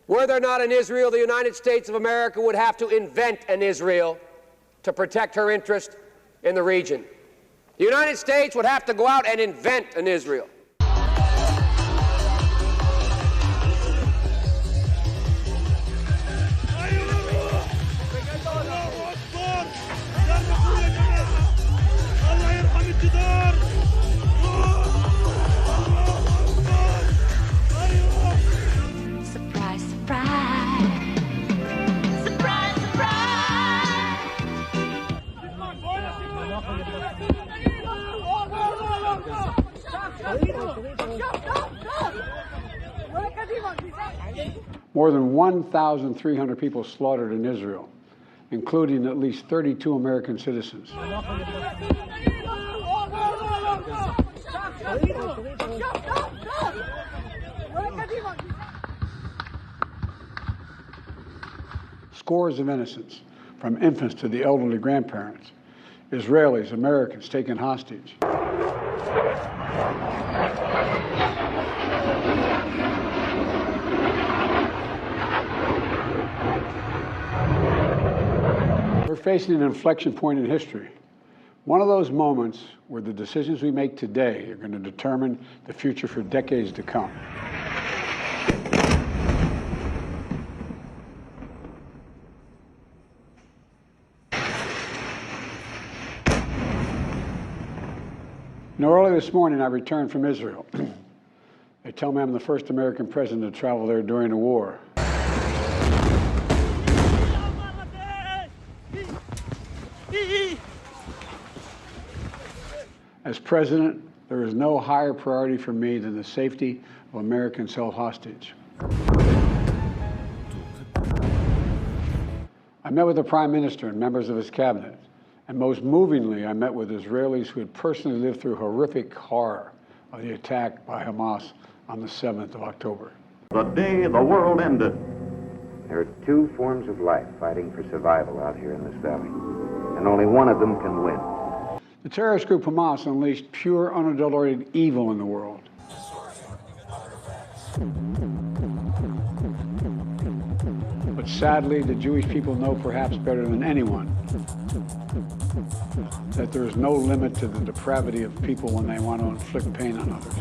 Were there not an Israel, the United States of America would have to invent an Israel to protect her interest in the region. The United States would have to go out and invent an Israel. Surprise, surprise. Surprise, surprise. More than 1,300 people slaughtered in Israel, including at least 32 American citizens. Scores of innocents, from infants to the elderly grandparents, Israelis, Americans taken hostage. We're facing an inflection point in history. One of those moments where the decisions we make today are going to determine the future for decades to come. You know, early this morning I returned from Israel. They tell me I'm the first American president to travel there during the war. As president, there is no higher priority for me than the safety of Americans held hostage. I met with the Prime Minister and members of his cabinet, and most movingly, I met with Israelis who had personally lived through horrific horror of the attack by Hamas on the 7th of October. The day the world ended. There are two forms of life fighting for survival out here in this valley, and only one of them can win. The terrorist group Hamas unleashed pure, unadulterated evil in the world. But sadly, the Jewish people know perhaps better than anyone that there is no limit to the depravity of people when they want to inflict pain on others.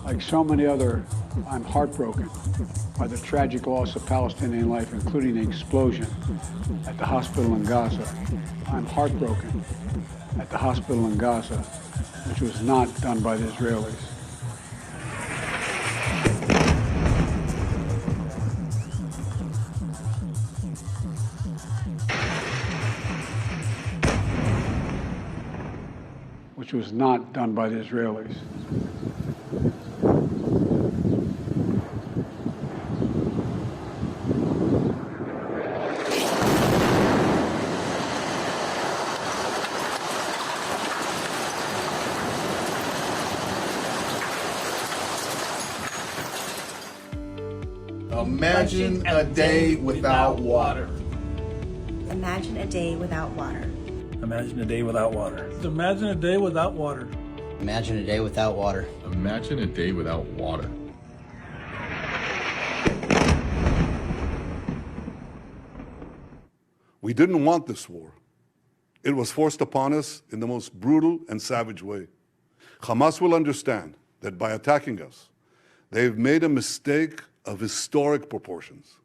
Like so many other, I'm heartbroken by the tragic loss of Palestinian life, including the explosion at the hospital in Gaza. I'm heartbroken at the hospital in Gaza, which was not done by the Israelis. Which was not done by the Israelis. Imagine a day without water. Imagine a day without water. Imagine a day without water. Imagine a day without water. Imagine a day without water. Imagine a day without water. We didn't want this war. It was forced upon us in the most brutal and savage way. Hamas will understand that by attacking us, they've made a mistake of historic proportions.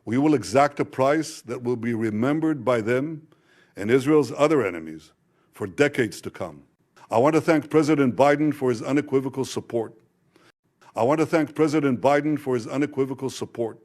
We will exact a price that will be remembered by them and Israel's other enemies for decades to come. I want to thank President Biden for his unequivocal support. I want to thank President Biden for his unequivocal support.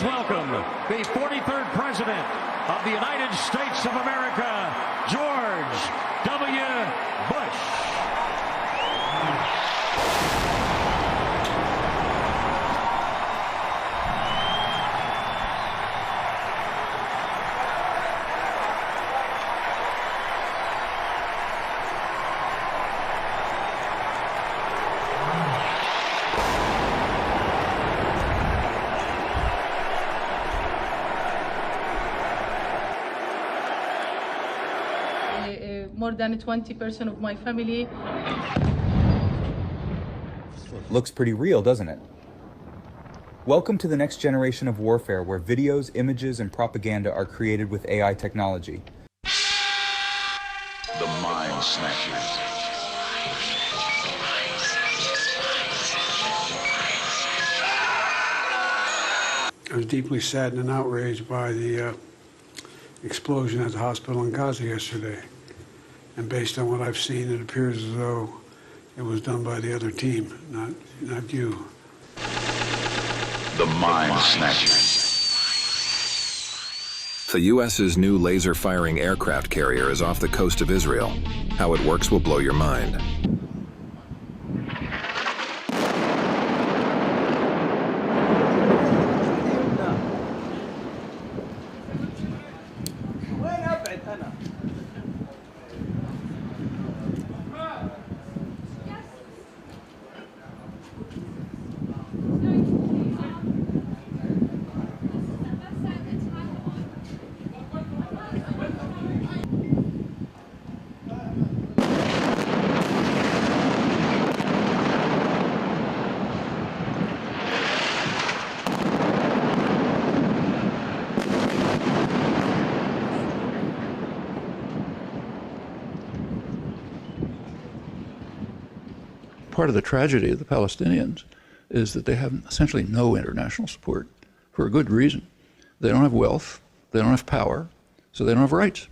welcome the 43rd President of the United States of America, George W. Bush. More than 20% of my family. Looks pretty real, doesn't it? Welcome to the next generation of warfare where videos, images, and propaganda are created with AI technology. The Mind Snatchers. I was deeply saddened and outraged by the explosion at the hospital in Gaza yesterday. And based on what I've seen, it appears as though it was done by the other team, not you. The Mind Snatchers. The U.S.'s new laser-firing aircraft carrier is off the coast of Israel. How it works will blow your mind. Part of the tragedy of the Palestinians is that they have essentially no international support for a good reason. They don't have wealth, they don't have power, so they don't have rights.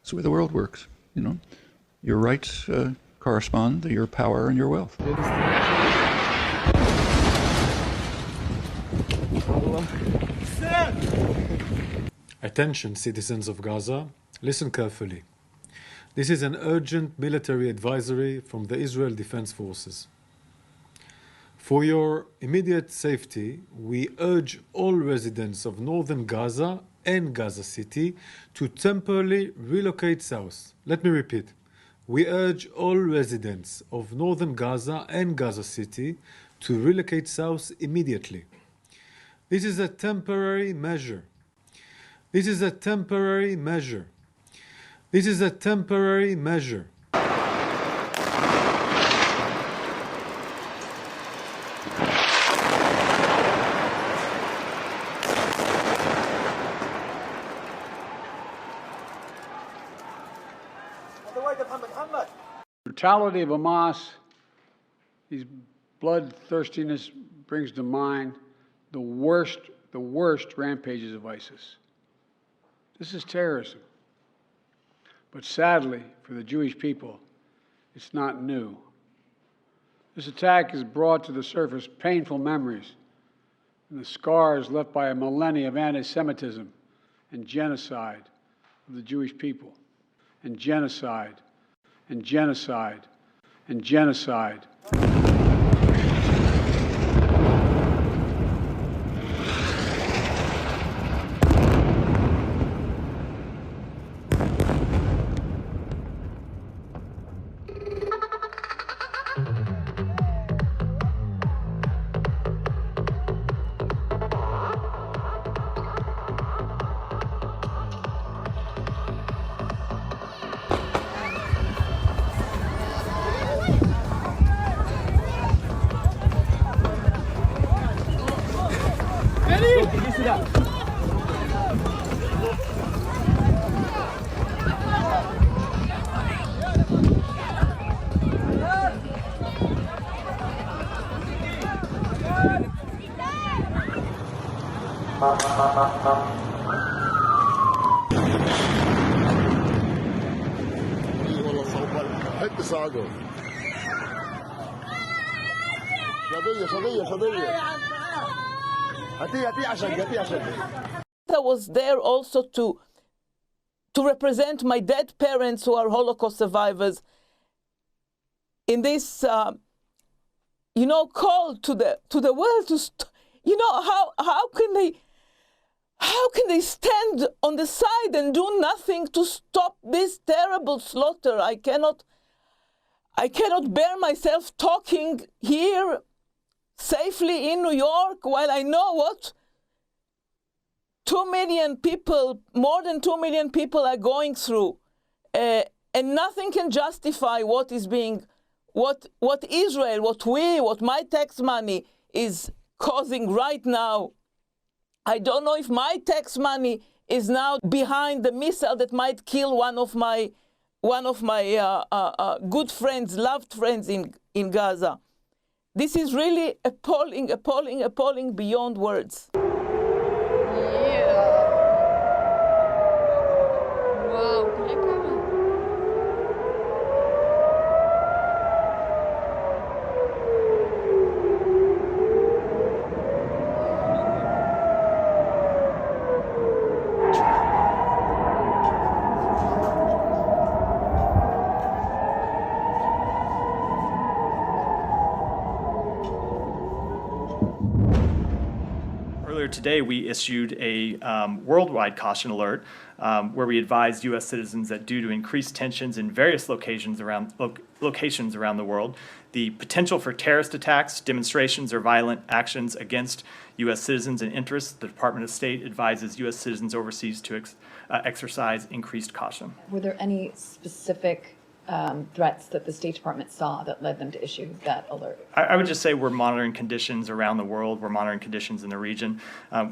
That's the way the world works, you know. Your rights correspond to your power and your wealth. Attention, citizens of Gaza, listen carefully. This is an urgent military advisory from the Israel Defense Forces. For your immediate safety, we urge all residents of northern Gaza and Gaza City to temporarily relocate south. Let me repeat. We urge all residents of northern Gaza and Gaza City to relocate south immediately. This is a temporary measure. This is a temporary measure. This is a temporary measure. Brutality of Hamas, these bloodthirstiness brings to mind the worst rampages of ISIS. This is terrorism. But sadly, for the Jewish people, it's not new. This attack has brought to the surface painful memories and the scars left by a millennia of anti-Semitism and genocide of the Jewish people, and genocide, and genocide, and genocide. حته صعقه شبيه I was there also to represent my dead parents who are Holocaust survivors in this, call to the world to, how can they stand on the side and do nothing to stop this terrible slaughter? I cannot bear myself talking here safely in New York while I know what 2 million people, more than 2 million people are going through. And nothing can justify what Israel, what my tax money is causing right now. I don't know if my tax money is now behind the missile that might kill one of my good friends, loved friends in Gaza. This is really appalling, appalling, appalling beyond words. Earlier today, we issued a worldwide caution alert where we advised U.S. citizens that due to increased tensions in various locations around the world, the potential for terrorist attacks, demonstrations, or violent actions against U.S. citizens and interests, the Department of State advises U.S. citizens overseas to exercise increased caution. Were there any specific threats that the State Department saw that led them to issue that alert? I would just say we're monitoring conditions around the world. We're monitoring conditions in the region.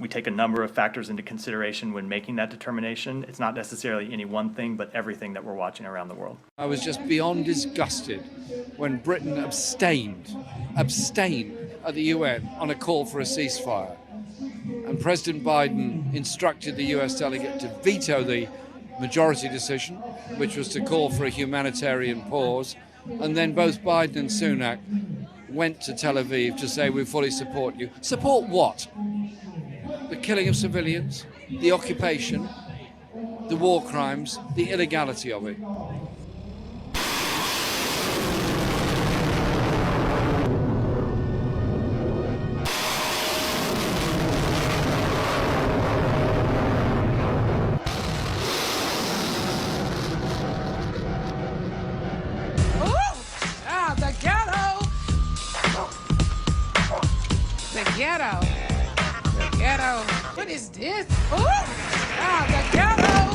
We take a number of factors into consideration when making that determination. It's not necessarily any one thing, but everything that we're watching around the world. I was just beyond disgusted when Britain abstained at the UN on a call for a ceasefire. And President Biden instructed the US delegate to veto the majority decision, which was to call for a humanitarian pause. And then both Biden and Sunak went to Tel Aviv to say, we fully support you. Support what? The killing of civilians, the occupation, the war crimes, the illegality of it. The ghetto. What is this? Ooh! The ghetto.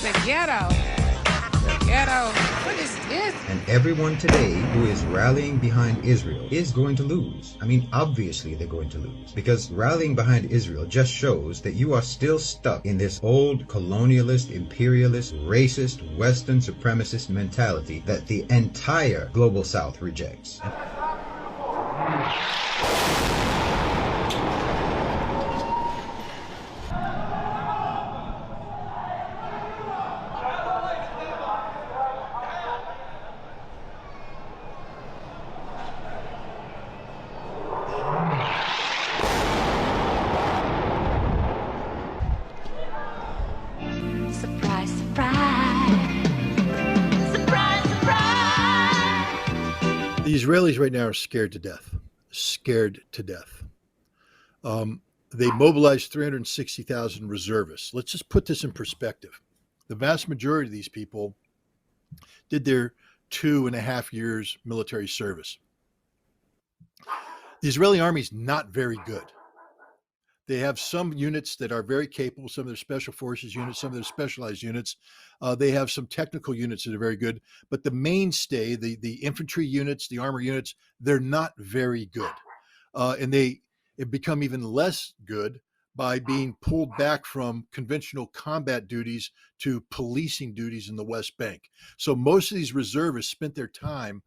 The ghetto. The ghetto. What is this? And everyone today who is rallying behind Israel is going to lose. I mean, obviously they're going to lose. Because rallying behind Israel just shows that you are still stuck in this old colonialist, imperialist, racist, Western supremacist mentality that the entire global South rejects. Surprise, surprise. Surprise, surprise. The Israelis right now are scared to death. Scared to death. They mobilized 360,000 reservists. Let's just put this in perspective. The vast majority of these people did their 2.5 years military service. The Israeli army is not very good. They have some units that are very capable, some of their special forces units, some of their specialized units. They have some technical units that are very good, but the mainstay, the infantry units, the armor units, they're not very good. And they have become even less good by being pulled back from conventional combat duties to policing duties in the West Bank. So most of these reservists spent their time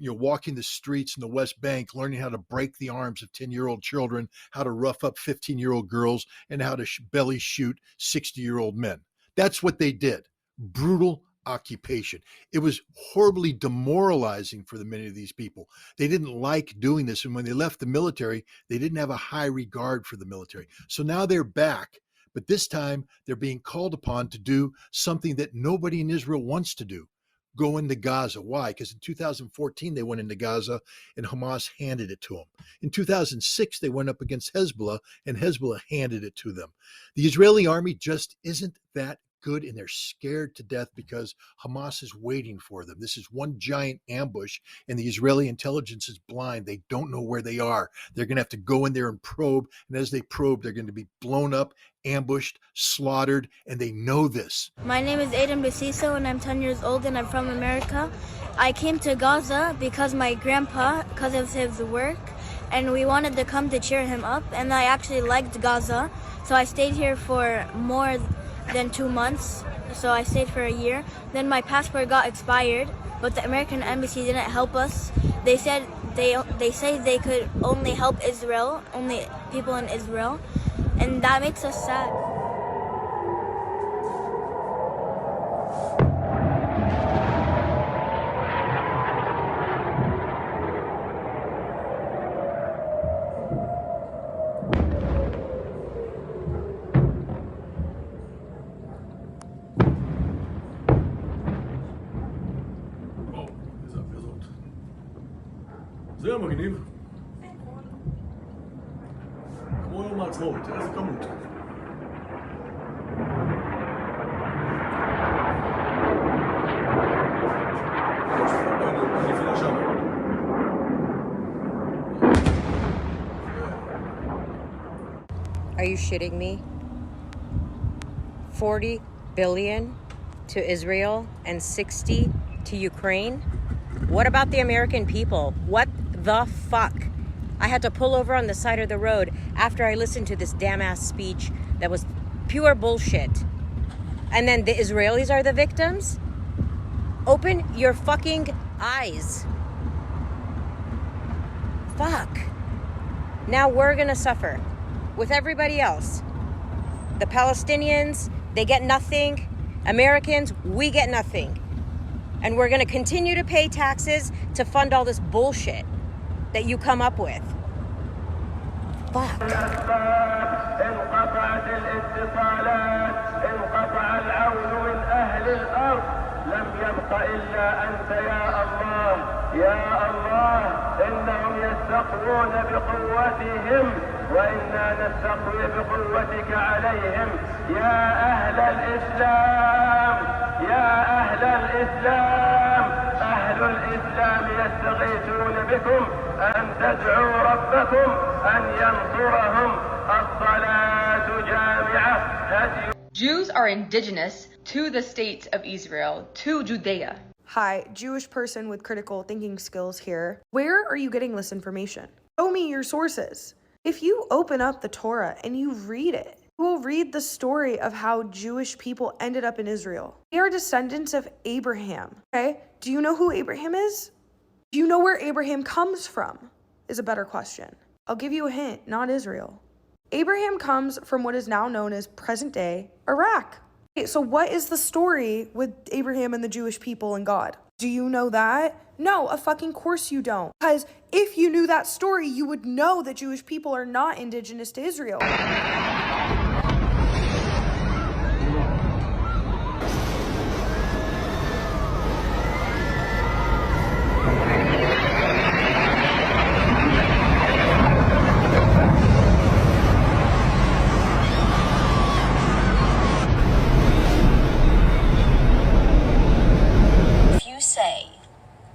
walking the streets in the West Bank, learning how to break the arms of 10-year-old children, how to rough up 15-year-old girls, and how to belly shoot 60-year-old men. That's what they did. Brutal, occupation. It was horribly demoralizing for many of these people. They didn't like doing this. And when they left the military, they didn't have a high regard for the military. So now they're back, but this time they're being called upon to do something that nobody in Israel wants to do. Go into Gaza. Why? Because in 2014, they went into Gaza and Hamas handed it to them. In 2006, they went up against Hezbollah and Hezbollah handed it to them. The Israeli army just isn't that good, and they're scared to death because Hamas is waiting for them. This is one giant ambush, and the Israeli intelligence is blind. They don't know where they are. They're going to have to go in there and probe, and as they probe, they're going to be blown up, ambushed, slaughtered, and they know this. My name is Aiden Besiso, and I'm 10 years old, and I'm from America. I came to Gaza because my grandpa, because of his work, and we wanted to come to cheer him up, and I actually liked Gaza, so I stayed here for more than 2 months, so I stayed for a year. Then my passport got expired, but the American embassy didn't help us. They said they could only help Israel, only people in Israel, and that makes us sad. זה מגניב. כמו יום העצמאות, איזה כמות. הנפילה שם. Are you shitting me? 40 billion to Israel and 60 to Ukraine? What about the American people? What the fuck? I had to pull over on the side of the road after I listened to this damn ass speech that was pure bullshit. And then the Israelis are the victims? Open your fucking eyes. Fuck. Now we're gonna suffer with everybody else. The Palestinians, they get nothing. Americans, we get nothing. And we're going to continue to pay taxes to fund all this bullshit that you come up with. Fuck. لم يبق إلا أنت يا الله يا الله إنهم يستقوون بقوتهم وإنا نستقوي بقوتك عليهم يا أهل الإسلام يا أهل الإسلام أهل الإسلام يستغيثون بكم أن تدعوا ربكم أن ينصرهم الصلاة جامعة Jews are indigenous to the state of Israel, to Judea. Hi, Jewish person with critical thinking skills here. Where are you getting this information? Show me your sources. If you open up the Torah and you read it, you will read the story of how Jewish people ended up in Israel. They are descendants of Abraham, okay? Do you know who Abraham is? Do you know where Abraham comes from? Is a better question. I'll give you a hint, not Israel. Abraham comes from what is now known as present-day Iraq. Okay, so what is the story with Abraham and the Jewish people and God? Do you know that? No, a fucking course you don't. Because if you knew that story, you would know that Jewish people are not indigenous to Israel.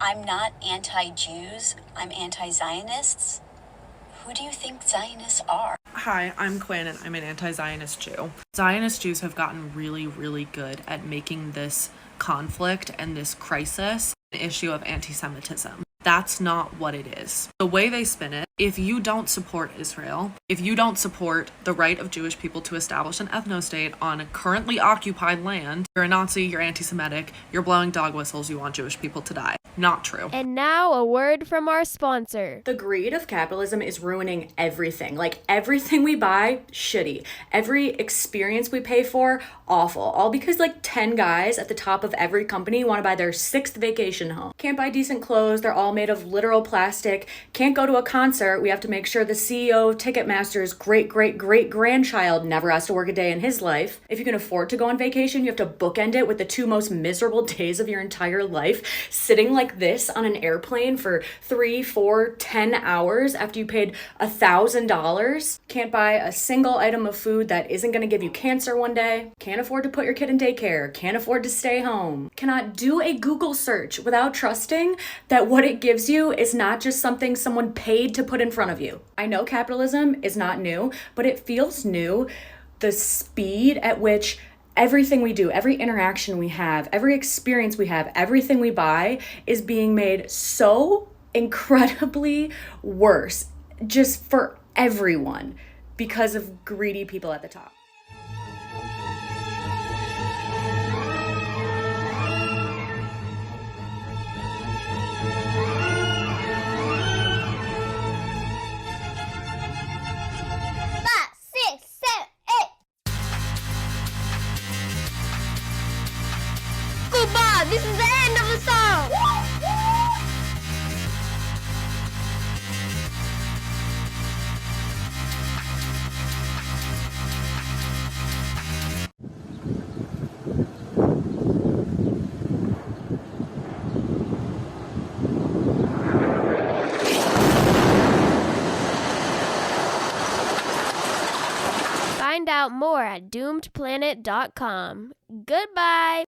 I'm not anti-Jews, I'm anti-Zionists. Who do you think Zionists are? Hi, I'm Quinn and I'm an anti-Zionist Jew. Zionist Jews have gotten really, really good at making this conflict and this crisis an issue of anti-Semitism. That's not what it is. The way they spin it, if you don't support Israel, if you don't support the right of Jewish people to establish an ethno-state on currently occupied land, you're a Nazi, you're anti-Semitic, you're blowing dog whistles, you want Jewish people to die. Not true. And now a word from our sponsor. The greed of capitalism is ruining everything. Like everything we buy, shitty. Every experience we pay for, awful. All because like 10 guys at the top of every company want to buy their 6th vacation home. Can't buy decent clothes, they're all made of literal plastic. Can't go to a concert, we have to make sure the CEO of Ticketmaster's great-great-great-grandchild never has to work a day in his life. If you can afford to go on vacation, you have to bookend it with the 2 most miserable days of your entire life, sitting like this on an airplane for 3, 4, 10 hours after you paid $1,000. Can't buy a single item of food that isn't going to give you cancer one day. Can't afford to put your kid in daycare. Can't afford to stay home. Cannot do a Google search without trusting that what it gives you is not just something someone paid to put in front of you. I know capitalism is not new, but it feels new. The speed at which everything we do, every interaction we have, every experience we have, everything we buy is being made so incredibly worse just for everyone because of greedy people at the top. Goodbye, this is the end of the song. Find out more at doomedplanet.com. Goodbye.